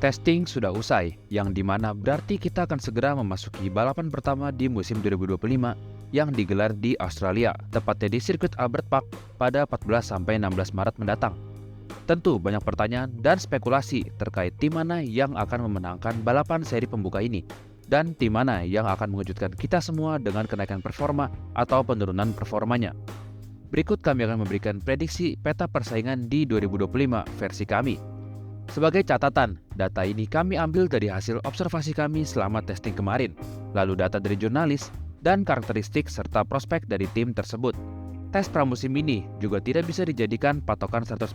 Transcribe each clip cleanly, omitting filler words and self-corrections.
Testing sudah usai, yang dimana berarti kita akan segera memasuki balapan pertama di musim 2025 yang digelar di Australia, tepatnya di sirkuit Albert Park pada 14-16 Maret mendatang. Tentu banyak pertanyaan dan spekulasi terkait tim mana yang akan memenangkan balapan seri pembuka ini, dan tim mana yang akan mengejutkan kita semua dengan kenaikan performa atau penurunan performanya. Berikut kami akan memberikan prediksi peta persaingan di 2025 versi kami. Sebagai catatan, data ini kami ambil dari hasil observasi kami selama testing kemarin, lalu data dari jurnalis, dan karakteristik serta prospek dari tim tersebut. Tes pramusim ini juga tidak bisa dijadikan patokan 100%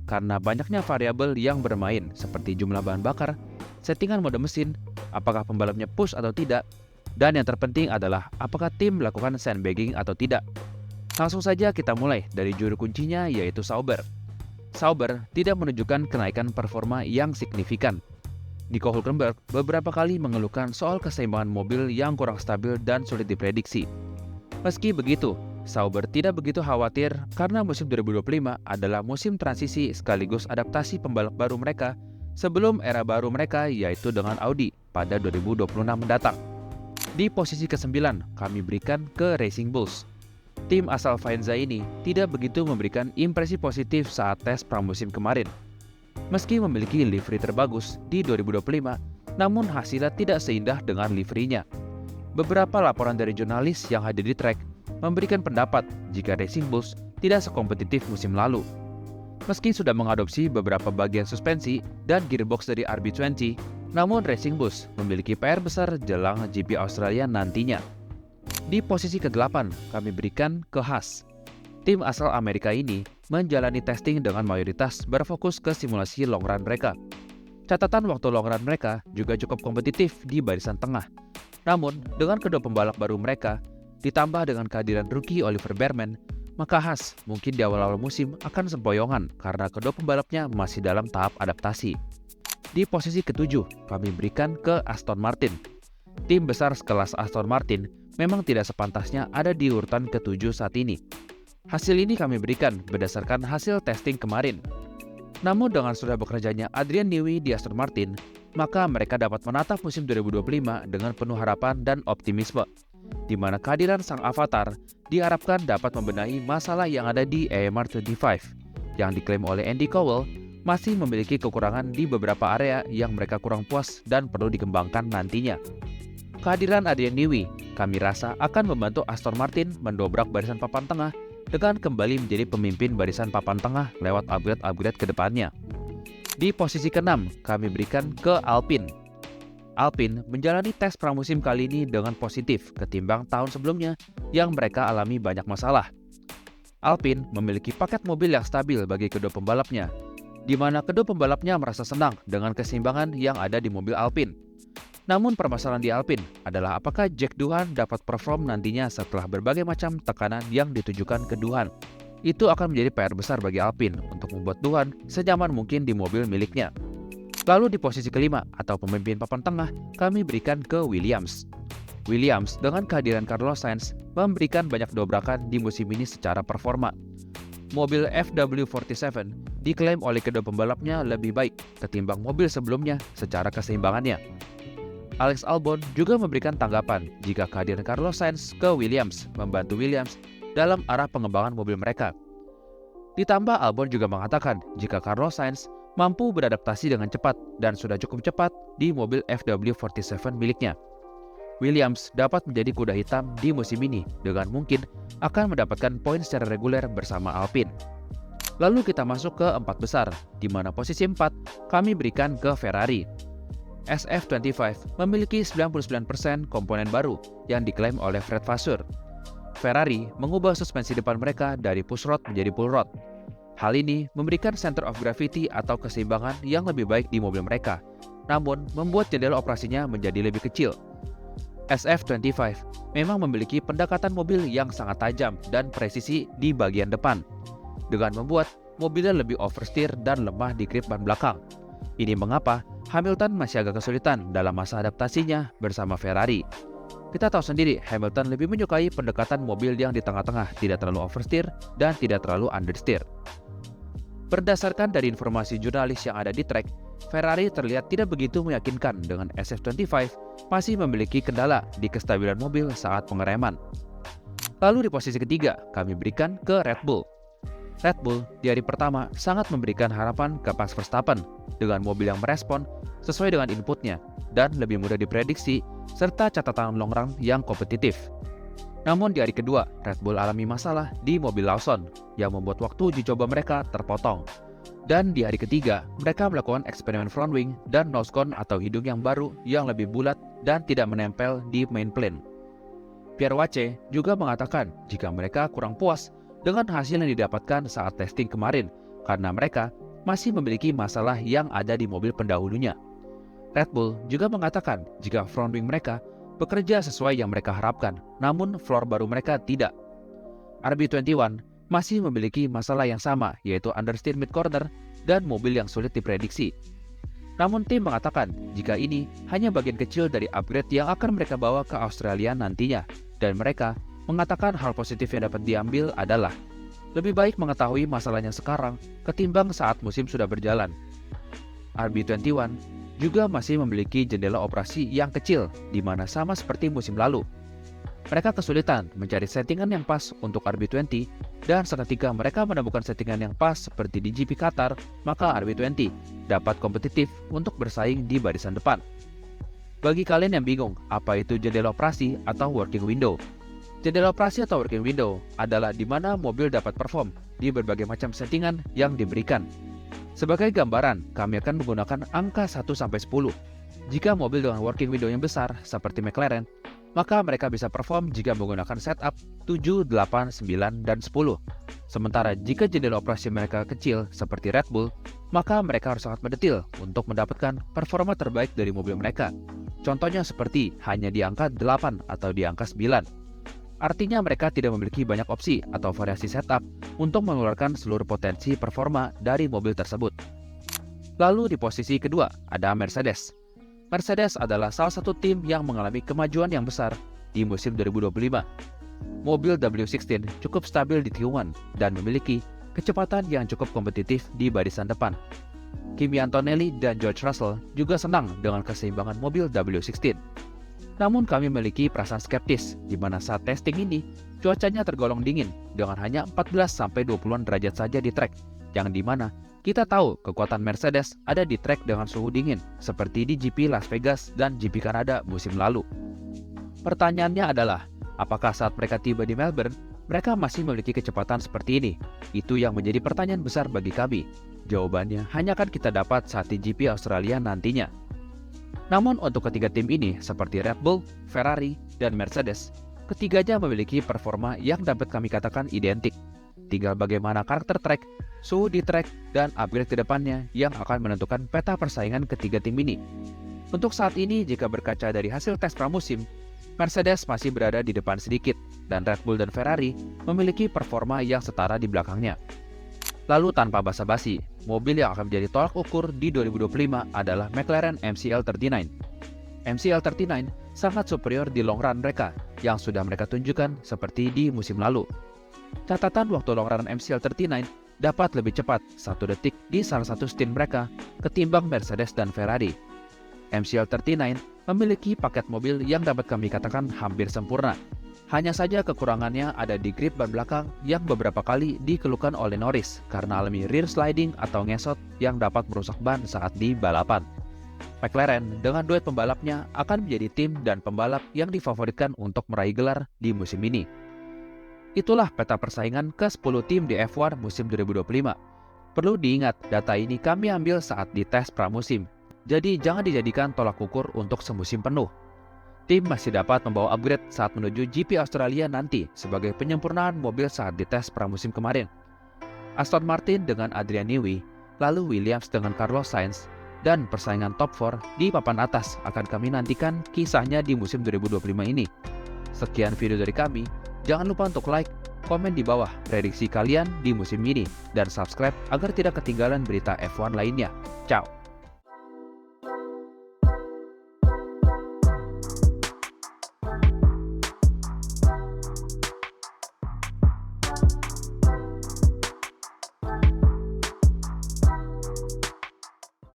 karena banyaknya variabel yang bermain seperti jumlah bahan bakar, settingan mode mesin, apakah pembalapnya push atau tidak, dan yang terpenting adalah apakah tim melakukan sandbagging atau tidak. Langsung saja kita mulai dari juru kuncinya yaitu Sauber. Sauber tidak menunjukkan kenaikan performa yang signifikan. Nico Hülkenberg beberapa kali mengeluhkan soal keseimbangan mobil yang kurang stabil dan sulit diprediksi. Meski begitu, Sauber tidak begitu khawatir karena musim 2025 adalah musim transisi sekaligus adaptasi pembalap baru mereka sebelum era baru mereka yaitu dengan Audi pada 2026 mendatang. Di posisi ke-9 kami berikan ke Racing Bulls. Tim asal Faenza ini tidak begitu memberikan impresi positif saat tes pramusim kemarin. Meski memiliki livery terbagus di 2025, namun hasilnya tidak seindah dengan liverinya. Beberapa laporan dari jurnalis yang hadir di track memberikan pendapat jika Racing Bulls tidak sekompetitif musim lalu. Meski sudah mengadopsi beberapa bagian suspensi dan gearbox dari RB20, namun Racing Bulls memiliki PR besar jelang GP Australia nantinya. Di posisi ke-8, kami berikan ke Haas. Tim asal Amerika ini menjalani testing dengan mayoritas berfokus ke simulasi long run mereka. Catatan waktu long run mereka juga cukup kompetitif di barisan tengah. Namun, dengan kedua pembalap baru mereka, ditambah dengan kehadiran rookie Oliver Bearman, maka Haas mungkin di awal-awal musim akan sempoyongan karena kedua pembalapnya masih dalam tahap adaptasi. Di posisi ke-7, kami berikan ke Aston Martin. Tim besar sekelas Aston Martin memang tidak sepantasnya ada di urutan ke-7 saat ini. Hasil ini kami berikan berdasarkan hasil testing kemarin. Namun dengan sudah bekerjanya Adrian Newey di Aston Martin, maka mereka dapat menatap musim 2025 dengan penuh harapan dan optimisme, di mana kehadiran sang avatar diharapkan dapat membenahi masalah yang ada di AMR25, yang diklaim oleh Andy Cowell masih memiliki kekurangan di beberapa area yang mereka kurang puas dan perlu dikembangkan nantinya. Kehadiran Adrian Newey kami rasa akan membantu Aston Martin mendobrak barisan papan tengah dengan kembali menjadi pemimpin barisan papan tengah lewat upgrade-upgrade ke depannya. Di posisi ke-6, kami berikan ke Alpine. Alpine menjalani tes pramusim kali ini dengan positif ketimbang tahun sebelumnya yang mereka alami banyak masalah. Alpine memiliki paket mobil yang stabil bagi kedua pembalapnya, di mana kedua pembalapnya merasa senang dengan keseimbangan yang ada di mobil Alpine. Namun permasalahan di Alpine adalah apakah Jack Doohan dapat perform nantinya setelah berbagai macam tekanan yang ditujukan ke Doohan. Itu akan menjadi PR besar bagi Alpine untuk membuat Doohan senyaman mungkin di mobil miliknya. Lalu di posisi kelima atau pemimpin papan tengah kami berikan ke Williams. Williams dengan kehadiran Carlos Sainz memberikan banyak dobrakan di musim ini secara performa. Mobil FW47 diklaim oleh kedua pembalapnya lebih baik ketimbang mobil sebelumnya secara keseimbangannya. Alex Albon juga memberikan tanggapan jika kehadiran Carlos Sainz ke Williams membantu Williams dalam arah pengembangan mobil mereka. Ditambah Albon juga mengatakan jika Carlos Sainz mampu beradaptasi dengan cepat dan sudah cukup cepat di mobil FW47 miliknya. Williams dapat menjadi kuda hitam di musim ini dengan mungkin akan mendapatkan poin secara reguler bersama Alpine. Lalu kita masuk ke 4 besar, di mana posisi 4 kami berikan ke Ferrari. SF25 memiliki 99% komponen baru yang diklaim oleh Fred Vasseur. Ferrari mengubah suspensi depan mereka dari push rod menjadi pull rod. Hal ini memberikan center of gravity atau keseimbangan yang lebih baik di mobil mereka, namun membuat jendela operasinya menjadi lebih kecil. SF25 memang memiliki pendekatan mobil yang sangat tajam dan presisi di bagian depan, dengan membuat mobilnya lebih oversteer dan lemah di grip ban belakang. Ini mengapa Hamilton masih agak kesulitan dalam masa adaptasinya bersama Ferrari. Kita tahu sendiri Hamilton lebih menyukai pendekatan mobil yang di tengah-tengah, tidak terlalu oversteer dan tidak terlalu understeer. Berdasarkan dari informasi jurnalis yang ada di track, Ferrari terlihat tidak begitu meyakinkan dengan SF25 masih memiliki kendala di kestabilan mobil saat pengereman. Lalu di posisi ketiga, kami berikan ke Red Bull. Red Bull di hari pertama sangat memberikan harapan ke Max Verstappen dengan mobil yang merespon sesuai dengan inputnya dan lebih mudah diprediksi serta catatan long run yang kompetitif. Namun di hari kedua, Red Bull alami masalah di mobil Lawson yang membuat waktu uji coba mereka terpotong. Dan di hari ketiga, mereka melakukan eksperimen front wing dan nose cone atau hidung yang baru yang lebih bulat dan tidak menempel di main plane. Pierre Wache juga mengatakan jika mereka kurang puas dengan hasil yang didapatkan saat testing kemarin karena mereka masih memiliki masalah yang ada di mobil pendahulunya. Red Bull juga mengatakan jika front wing mereka bekerja sesuai yang mereka harapkan, namun floor baru mereka tidak. RB21 masih memiliki masalah yang sama, yaitu understeer mid corner dan mobil yang sulit diprediksi. Namun tim mengatakan jika ini hanya bagian kecil dari upgrade yang akan mereka bawa ke Australia nantinya, dan mereka mengatakan hal positif yang dapat diambil adalah lebih baik mengetahui masalahnya sekarang ketimbang saat musim sudah berjalan. RB21 juga masih memiliki jendela operasi yang kecil, di mana sama seperti musim lalu. Mereka kesulitan mencari settingan yang pas untuk RB20, dan seketika mereka menemukan settingan yang pas seperti di GP Qatar, maka RB20 dapat kompetitif untuk bersaing di barisan depan. Bagi kalian yang bingung apa itu jendela operasi atau working window, jendela operasi atau working window adalah di mana mobil dapat perform di berbagai macam settingan yang diberikan. Sebagai gambaran, kami akan menggunakan angka 1-10. Jika mobil dengan working window yang besar seperti McLaren, maka mereka bisa perform jika menggunakan setup 7, 8, 9, dan 10. Sementara jika jendela operasi mereka kecil seperti Red Bull, maka mereka harus sangat mendetil untuk mendapatkan performa terbaik dari mobil mereka. Contohnya seperti hanya di angka 8 atau di angka 9. Artinya mereka tidak memiliki banyak opsi atau variasi setup untuk mengeluarkan seluruh potensi performa dari mobil tersebut. Lalu di posisi kedua ada Mercedes. Mercedes adalah salah satu tim yang mengalami kemajuan yang besar di musim 2025. Mobil W16 cukup stabil di Q1 dan memiliki kecepatan yang cukup kompetitif di barisan depan. Kimi Antonelli dan George Russell juga senang dengan keseimbangan mobil W16. Namun kami memiliki perasaan skeptis di mana saat testing ini cuacanya tergolong dingin dengan hanya 14-20 derajat saja di trek, yang dimana kita tahu kekuatan Mercedes ada di trek dengan suhu dingin seperti di GP Las Vegas dan GP Kanada musim lalu. Pertanyaannya adalah, apakah saat mereka tiba di Melbourne, mereka masih memiliki kecepatan seperti ini? Itu yang menjadi pertanyaan besar bagi kami. Jawabannya hanya akan kita dapat saat di GP Australia nantinya. Namun untuk ketiga tim ini seperti Red Bull, Ferrari, dan Mercedes, ketiganya memiliki performa yang dapat kami katakan identik. Tinggal bagaimana karakter trek, suhu di trek, dan upgrade ke depannya yang akan menentukan peta persaingan ketiga tim ini. Untuk saat ini, jika berkaca dari hasil tes pramusim, Mercedes masih berada di depan sedikit, dan Red Bull dan Ferrari memiliki performa yang setara di belakangnya. Lalu tanpa basa-basi, mobil yang akan menjadi tolak ukur di 2025 adalah McLaren MCL39. MCL39 sangat superior di long run mereka yang sudah mereka tunjukkan seperti di musim lalu. Catatan waktu long run MCL39 dapat lebih cepat 1 detik di salah satu stint mereka ketimbang Mercedes dan Ferrari. MCL39 memiliki paket mobil yang dapat kami katakan hampir sempurna. Hanya saja kekurangannya ada di grip ban belakang yang beberapa kali dikeluhkan oleh Norris karena alami rear sliding atau ngesot yang dapat merusak ban saat di balapan. McLaren dengan duet pembalapnya akan menjadi tim dan pembalap yang difavoritkan untuk meraih gelar di musim ini. Itulah peta persaingan ke-10 tim di F1 musim 2025. Perlu diingat, data ini kami ambil saat di tes pramusim, jadi jangan dijadikan tolak ukur untuk semusim penuh. Tim masih dapat membawa upgrade saat menuju GP Australia nanti sebagai penyempurnaan mobil saat dites pramusim kemarin. Aston Martin dengan Adrian Newey, lalu Williams dengan Carlos Sainz, dan persaingan top 4 di papan atas akan kami nantikan kisahnya di musim 2025 ini. Sekian video dari kami, jangan lupa untuk like, komen di bawah prediksi kalian di musim ini, dan subscribe agar tidak ketinggalan berita F1 lainnya. Ciao!